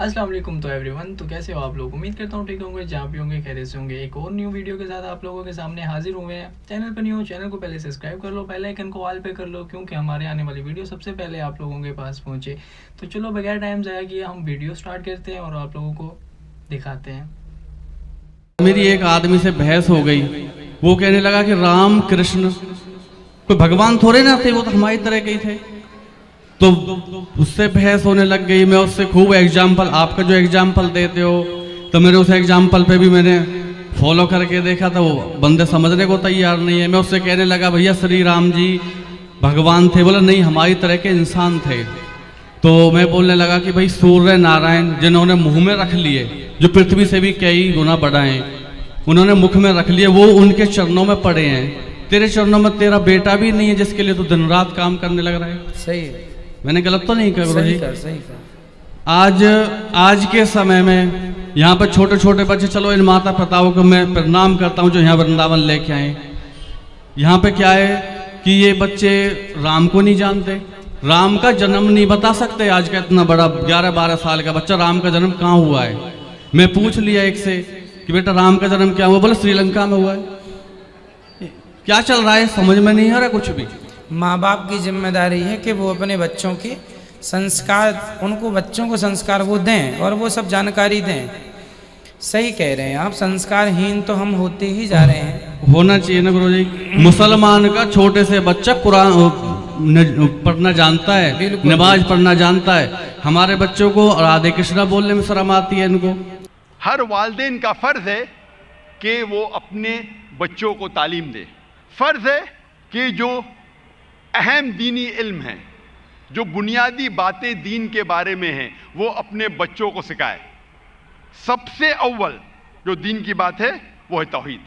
अस्सलाम वालेकुम। तो एवरीवन, तो कैसे हो आप लोग? उम्मीद करता हूँ ठीक होंगे, जहाँ भी होंगे खैरियत से होंगे। एक और न्यू वीडियो के साथ आप लोगों के सामने हाजिर हुए हैं। चैनल पर न्यू हो, चैनल को पहले सब्सक्राइब कर लो, बेल आइकन को ऑल पे कर लो, क्योंकि हमारे आने वाली वीडियो सबसे पहले आप लोगों के पास पहुँचे। तो चलो बगैर टाइम ज़ाया किए हम वीडियो स्टार्ट करते हैं और आप लोगों को दिखाते हैं। मेरी एक आदमी से बहस हो गई। वो कहने लगा कि राम कृष्ण कोई भगवान थोड़े ना थे, वो तो हमारी तरह के ही थे। तो उससे बहस होने लग गई। मैं उससे खूब एग्जाम्पल, आपका जो एग्जाम्पल देते हो, तो मेरे उस एग्जाम्पल पे भी मैंने फॉलो करके देखा था। वो बंदे समझने को तैयार नहीं है। मैं उससे कहने लगा भैया श्री राम जी भगवान थे। बोला नहीं, हमारी तरह के इंसान थे। तो मैं बोलने लगा कि भाई सूर्य नारायण जिन्होंने मुंह में रख लिए, जो पृथ्वी से भी कई गुना बड़ा हैं, उन्होंने मुख में रख लिए, वो उनके चरणों में पड़े हैं। तेरे चरणों में तेरा बेटा भी नहीं है जिसके लिए तू दिन रात काम करने लग रहा है। सही है, मैंने गलत तो नहीं कहा गुरु जी? सही कहा। आज के समय में यहाँ पर छोटे छोटे बच्चे, चलो इन माता पिताओं को मैं प्रणाम करता हूँ जो यहाँ वृंदावन लेके आए। यहाँ पे क्या है कि ये बच्चे राम को नहीं जानते, राम का जन्म नहीं बता सकते। आज का इतना बड़ा 11-12 साल का बच्चा राम का जन्म कहाँ हुआ है? मैं पूछ लिया एक से कि बेटा राम का जन्म क्या हुआ? बोले श्रीलंका में हुआ है। क्या चल रहा है समझ में नहीं आ रहा कुछ भी। माँ बाप की जिम्मेदारी है कि वो अपने बच्चों के संस्कार, उनको बच्चों को संस्कार वो दें और वो सब जानकारी दें। सही कह रहे हैं आप, संस्कारहीन तो हम होते ही जा रहे हैं। होना चाहिए ना गुरु जी। मुसलमान का छोटे से बच्चा कुरान पढ़ना जानता है, नमाज पढ़ना जानता है। हमारे बच्चों को राधे कृष्णा बोलने में शर्म आती है इनको। हर वालिदैन का फ़र्ज़ है कि वो अपने बच्चों को तालीम दे। फ़र्ज़ है कि जो अहम दीनी इल्म है, जो बुनियादी बातें दीन के बारे में हैं, वो अपने बच्चों को सिखाए। सबसे अव्वल जो दीन की बात है वो है तौहीद।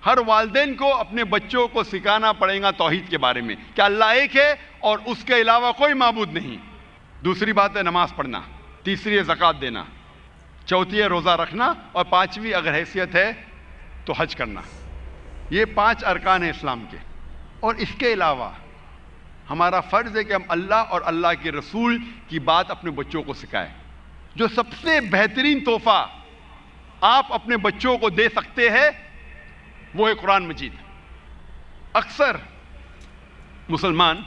हर वालिदैन को अपने बच्चों को सिखाना पड़ेगा तौहीद के बारे में कि अल्लाह एक है और उसके अलावा कोई माबूद नहीं। दूसरी बात है नमाज पढ़ना, तीसरी है ज़कात देना, चौथी है रोज़ा रखना, और पांचवी अगर हैसियत है तो हज करना। ये 5 अरकान हैं इस्लाम के। और इसके अलावा हमारा फ़र्ज़ है कि हम अल्लाह और अल्लाह के रसूल की बात अपने बच्चों को सिखाएं। जो सबसे बेहतरीन तोहफ़ा आप अपने बच्चों को दे सकते हैं वो है कुरान मजीद। अक्सर मुसलमान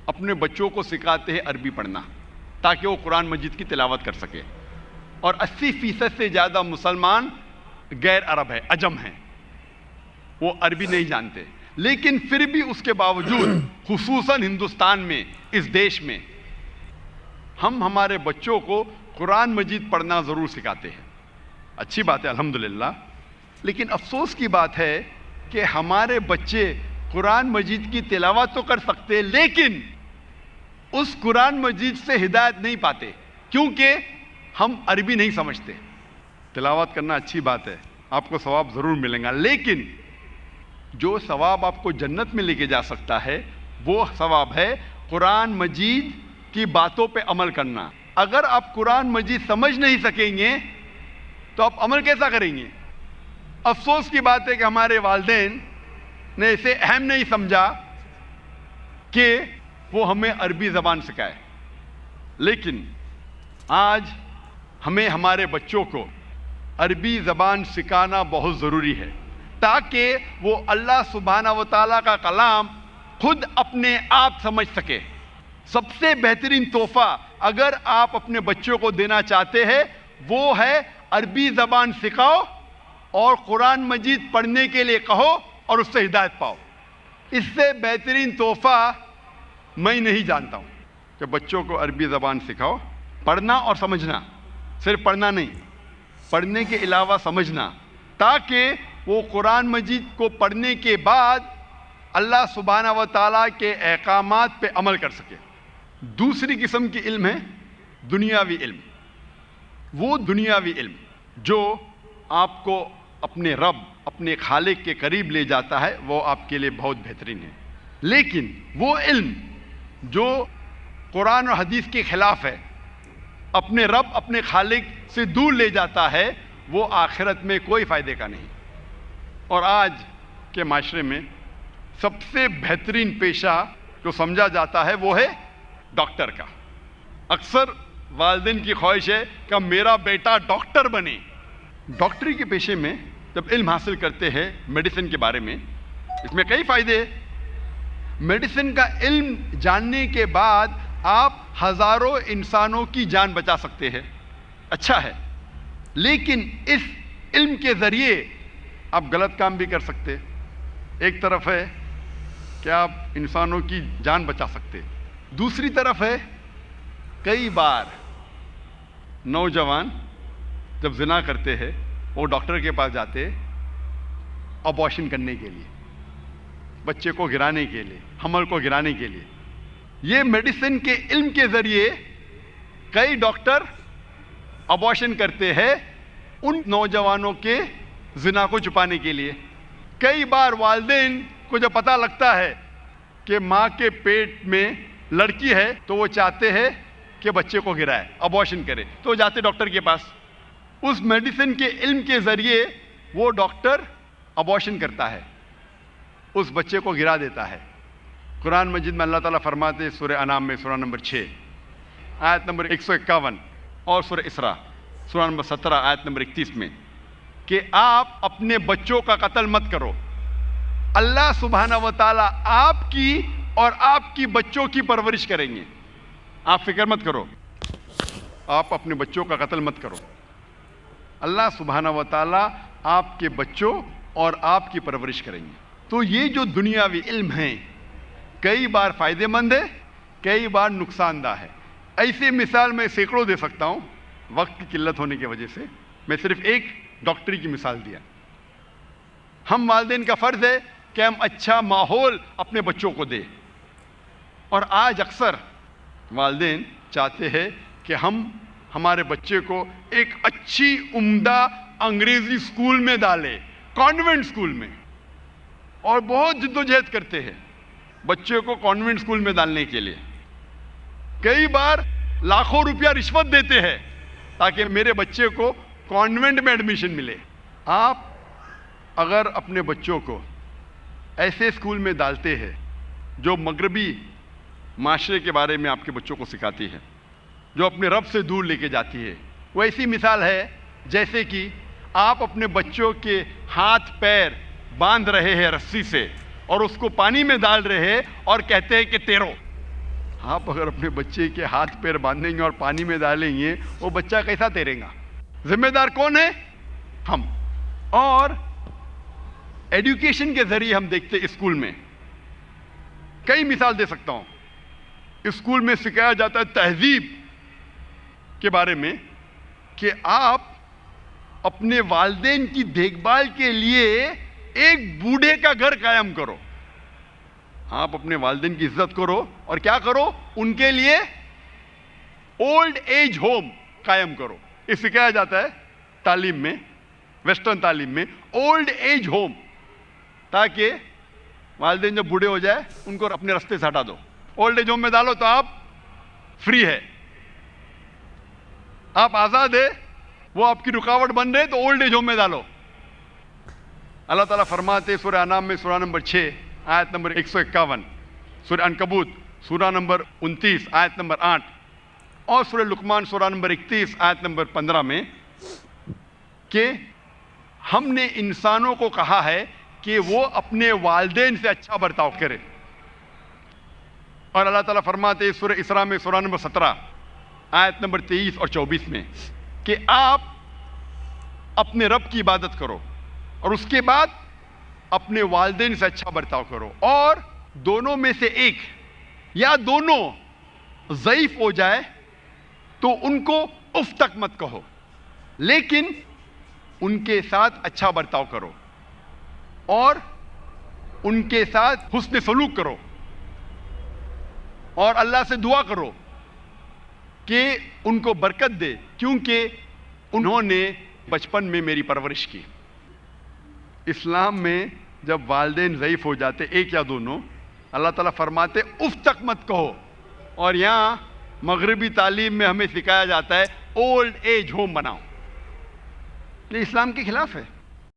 अपने बच्चों को सिखाते हैं अरबी पढ़ना ताकि वो कुरान मजीद की तिलावत कर सके। और 80% से ज़्यादा मुसलमान गैर अरब है, अजम हैं, वो अरबी नहीं जानते। लेकिन फिर भी उसके बावजूद खुसूसन हिंदुस्तान में, इस देश में, हम हमारे बच्चों को कुरान मजीद पढ़ना ज़रूर सिखाते हैं। अच्छी बात है अल्हम्दुलिल्लाह। लेकिन अफसोस की बात है कि हमारे बच्चे कुरान मजीद की तिलावत तो कर सकते, लेकिन उस कुरान मजीद से हिदायत नहीं पाते, क्योंकि हम अरबी नहीं समझते। तिलावत करना अच्छी बात है, आपको सवाब ज़रूर मिलेगा, लेकिन जो सवाब आपको जन्नत में लेके जा सकता है वो सवाब है कुरान मजीद की बातों पे अमल करना। अगर आप कुरान मजीद समझ नहीं सकेंगे तो आप अमल कैसा करेंगे? अफसोस की बात है कि हमारे वालिदैन ने इसे अहम नहीं समझा कि वो हमें अरबी ज़बान सिखाए। लेकिन आज हमें हमारे बच्चों को अरबी ज़बान सिखाना बहुत ज़रूरी है ताकि वो अल्लाह सुब्हानहू व तआला का कलाम खुद अपने आप समझ सके। सबसे बेहतरीन तोहफ़ा अगर आप अपने बच्चों को देना चाहते हैं वो है अरबी ज़बान सिखाओ और कुरान मजीद पढ़ने के लिए कहो और उससे हिदायत पाओ। इससे बेहतरीन तोहफ़ा मैं नहीं जानता हूँ कि बच्चों को अरबी ज़बान सिखाओ। पढ़ना और समझना, सिर्फ पढ़ना नहीं, पढ़ने के अलावा समझना, ताकि वो कुरान मजीद को पढ़ने के बाद अल्लाह सुब्हानहू व तआला के अहकामात पे अमल कर सके। दूसरी किस्म की इल्म है दुनियावी इल्म। वो दुनियावी इल्म जो आपको अपने रब, अपने खालिक के करीब ले जाता है, वो आपके लिए बहुत बेहतरीन है। लेकिन वो इल्म जो कुरान और हदीस के खिलाफ है, अपने रब, अपने खालिक से दूर ले जाता है, वो आखिरत में कोई फ़ायदे का नहीं। और आज के माशरे में सबसे बेहतरीन पेशा जो समझा जाता है वो है डॉक्टर का। अक्सर والدین کی خواہش ہے کہ میرا بیٹا ڈاکٹر بنے. ڈاکٹری کے پیشے میں جب علم حاصل کرتے ہیں میڈیسن کے بارے میں، اس میں کئی فائدے ہیں. میڈیسن کا علم جاننے کے بعد آپ ہزاروں انسانوں کی جان بچا سکتے ہیں، اچھا ہے. لیکن اس علم کے ذریعے آپ غلط کام بھی کر سکتے. ایک طرف ہے کہ آپ انسانوں کی جان بچا سکتے، دوسری طرف ہے کئی بار نوجوان جب زنا کرتے ہیں وہ ڈاکٹر کے پاس جاتے ابارشن کرنے کے لیے، بچے کو گرانے کے لیے، حمل کو گرانے کے لیے. یہ میڈیسن کے علم کے ذریعے کئی ڈاکٹر ابارشن کرتے ہیں ان نوجوانوں کے زنا کو چھپانے کے لیے. کئی بار والدین کو جب پتہ لگتا ہے کہ ماں کے پیٹ میں لڑکی ہے تو وہ چاہتے ہیں کہ بچے کو گرائے، ابارشن کرے، تو وہ جاتے ڈاکٹر کے پاس. اس میڈیسن کے علم کے ذریعے وہ ڈاکٹر ابارشن کرتا ہے، اس بچے کو گرا دیتا ہے. قرآن مجید میں اللہ تعالیٰ فرماتے سورہ انعام میں سورہ نمبر 6 آیت نمبر 151 اور سورہ اسراء سورہ نمبر 17 آیت نمبر 31 میں کہ آپ اپنے بچوں کا قتل مت کرو. اللہ سبحانہ و تعالیٰ آپ کی اور آپ کی بچوں کی پرورش کریں گے. آپ فکر مت کرو، آپ اپنے بچوں کا قتل مت کرو. اللہ سبحانہ و تعالیٰ آپ کے بچوں اور آپ کی پرورش کریں گے. تو یہ جو دنیاوی علم ہیں کئی بار فائدہ مند ہے، کئی بار نقصان دہ ہے. ایسی مثال میں سینکڑوں دے سکتا ہوں، وقت کی قلت ہونے کی وجہ سے میں صرف ایک ڈاکٹری کی مثال دیا. ہم والدین کا فرض ہے کہ ہم اچھا ماحول اپنے بچوں کو دیں، اور آج اکثر والدین چاہتے ہیں کہ ہم ہمارے بچے کو ایک اچھی عمدہ انگریزی اسکول میں ڈالیں، کانوینٹ اسکول میں، اور بہت جدوجہد کرتے ہیں بچے کو کانوینٹ اسکول میں ڈالنے کے لیے. کئی بار لاکھوں روپیہ رشوت دیتے ہیں تاکہ میرے بچے کو کانوینٹ میں ایڈمیشن ملے. آپ اگر اپنے بچوں کو ایسے اسکول میں ڈالتے ہیں جو مغربی معاشرے کے بارے میں آپ کے بچوں کو سکھاتی ہے، جو اپنے رب سے دور لے کے جاتی ہے، وہ ایسی مثال ہے جیسے کہ آپ اپنے بچوں کے ہاتھ پیر باندھ رہے ہیں رسی سے اور اس کو پانی میں ڈال رہے ہیں اور کہتے ہیں کہ تیرو. آپ اگر اپنے بچے کے ہاتھ پیر باندھیں گے اور پانی میں ڈالیں گے وہ بچہ کیسا تیرے گا؟ ذمہ دار کون ہے؟ ہم. اور ایڈوکیشن کے ذریعے ہم دیکھتے اسکول میں کئی مثال دے سکتا ہوں. اسکول میں سکھایا جاتا ہے تہذیب کے بارے میں کہ آپ اپنے والدین کی دیکھ بھال کے لیے ایک بوڑھے کا گھر قائم کرو. آپ اپنے والدین کی عزت کرو اور کیا کرو؟ ان کے لیے اولڈ ایج ہوم قائم کرو. یہ سکھایا جاتا ہے تعلیم میں، ویسٹرن تعلیم میں، اولڈ ایج ہوم، تاکہ والدین جب بوڑھے ہو جائے ان کو اپنے رستے سے ہٹا دو. اولڈ ایج ہوم میں ڈالو تو آپ فری ہے، آپ آزاد ہے. وہ آپ کی رکاوٹ بن رہے تو اولڈ ایج ہوم میں ڈالو. اللہ تعالیٰ فرماتے سورہ انعام میں سورہ نمبر 6 آیت نمبر 151، سورہ عنکبوت سورہ نمبر 29 آیت نمبر 8 اور سورہ لقمان سورہ نمبر 31 آیت نمبر 15 میں کہ ہم نے انسانوں کو کہا ہے کہ وہ اپنے والدین سے اچھا برتاؤ کرے. اور اللہ تعالیٰ فرماتے سورہ اسراء میں سورہ نمبر 17 آیت نمبر 23 اور 24 میں کہ آپ اپنے رب کی عبادت کرو اور اس کے بعد اپنے والدین سے اچھا برتاؤ کرو، اور دونوں میں سے ایک یا دونوں ضعیف ہو جائے تو ان کو اف تک مت کہو، لیکن ان کے ساتھ اچھا برتاؤ کرو اور ان کے ساتھ حسن سلوک کرو اور اللہ سے دعا کرو کہ ان کو برکت دے، کیونکہ انہوں نے بچپن میں میری پرورش کی. اسلام میں جب والدین ضعیف ہو جاتے ایک یا دونوں، اللہ تعالیٰ فرماتے اف تک مت کہو. اور یہاں مغربی تعلیم میں ہمیں سکھایا جاتا ہے اولڈ ایج ہوم بناؤ. یہ اسلام کے خلاف ہے.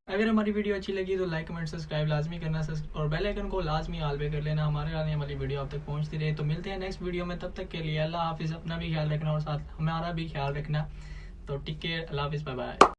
اگر ہماری ویڈیو اچھی لگی تو لائک کمنٹ سبسکرائب لازمی کرنا اور بیل آئیکن کو لازمی آل پہ کر لینا، ہمارے آنے والی ویڈیو آپ تک پہنچتی رہے۔ تو ملتے ہیں نیکسٹ ویڈیو میں، تب تک کے لیے اللہ حافظ، اپنا بھی خیال رکھنا اور ساتھ ہمارا بھی خیال رکھنا۔ تو ٹیک کیئر، اللہ حافظ، بائے بائے۔